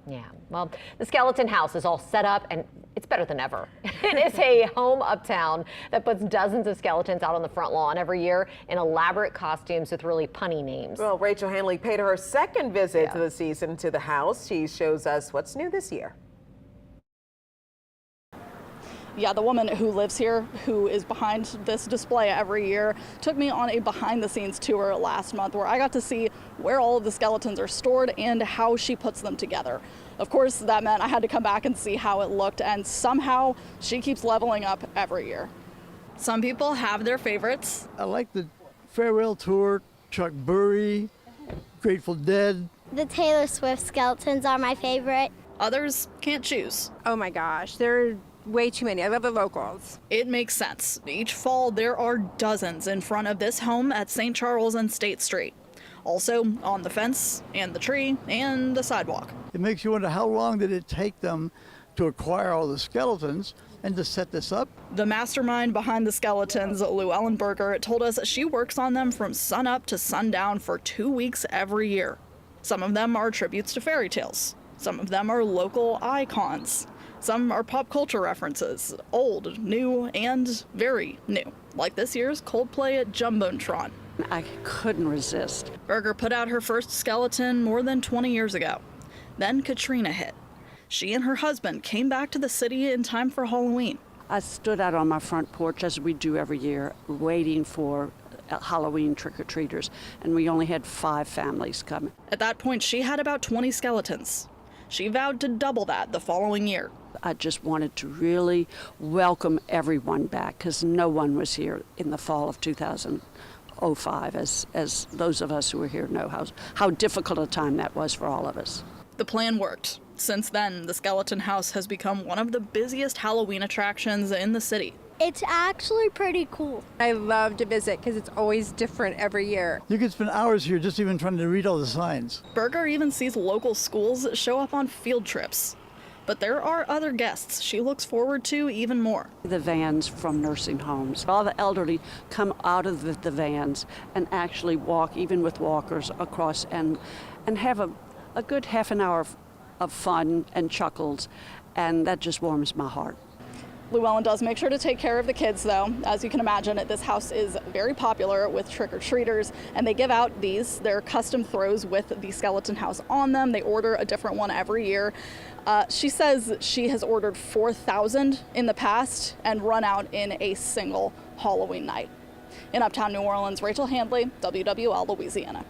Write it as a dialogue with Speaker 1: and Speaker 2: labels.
Speaker 1: Yeah, well, the skeleton house is all set up and it's better than ever. It is a home uptown that puts dozens of skeletons out on the front lawn every year in elaborate costumes with really punny names.
Speaker 2: Well, Rachel Hanley paid her second visit to the season to the house. She shows us what's new this year.
Speaker 3: Yeah, the woman who lives here, who is behind this display every year, took me on a behind-the-scenes tour last month where I got to see where all of the skeletons are stored and how she puts them together. Of course, that meant I had to come back and see how it looked, and somehow she keeps leveling up every year. Some people have their favorites.
Speaker 4: I like the Farewell Tour, Chuck Berry, Grateful Dead.
Speaker 5: The Taylor Swift skeletons are my favorite.
Speaker 3: Others can't choose.
Speaker 6: Oh my gosh, there are way too many. I love the locals.
Speaker 3: It makes sense. Each fall, there are dozens in front of this home at St. Charles and State Street. Also on the fence and the tree and the sidewalk.
Speaker 4: It makes you wonder, how long did it take them to acquire all the skeletons and to set this up?
Speaker 3: The mastermind behind the skeletons, Llewellyn Berger, told us she works on them from sunup to sundown for 2 weeks every year. Some of them are tributes to fairy tales. Some of them are local icons. Some are pop culture references, old, new, and very new, like this year's Coldplay at Jumbotron.
Speaker 7: I couldn't resist.
Speaker 3: Berger put out her first skeleton more than 20 years ago. Then Katrina hit. She and her husband came back to the city in time for Halloween.
Speaker 7: I stood out on my front porch, as we do every year, waiting for Halloween trick-or-treaters, and we only had 5 families coming.
Speaker 3: At that point, she had about 20 skeletons. She vowed to double that the following year.
Speaker 7: I just wanted to really welcome everyone back, because no one was here in the fall of 2005, as those of us who were here know how difficult a time that was for all of us.
Speaker 3: The plan worked. Since then, the Skeleton House has become one of the busiest Halloween attractions in the city.
Speaker 5: It's actually pretty cool.
Speaker 6: I love to visit because it's always different every year.
Speaker 4: You could spend hours here just even trying to read all the signs.
Speaker 3: Berger even sees local schools show up on field trips. But there are other guests she looks forward to even more.
Speaker 7: The vans from nursing homes. All the elderly come out of the vans and actually walk, even with walkers, across and have a good half an hour of fun and chuckles, and that just warms my heart.
Speaker 3: Llewellyn does make sure to take care of the kids, though. As you can imagine, this house is very popular with trick-or-treaters, and they give out their custom throws with the skeleton house on them. They order a different one every year. She says she has ordered 4,000 in the past and run out in a single Halloween night. In uptown New Orleans, Rachel Handley, WWL Louisiana.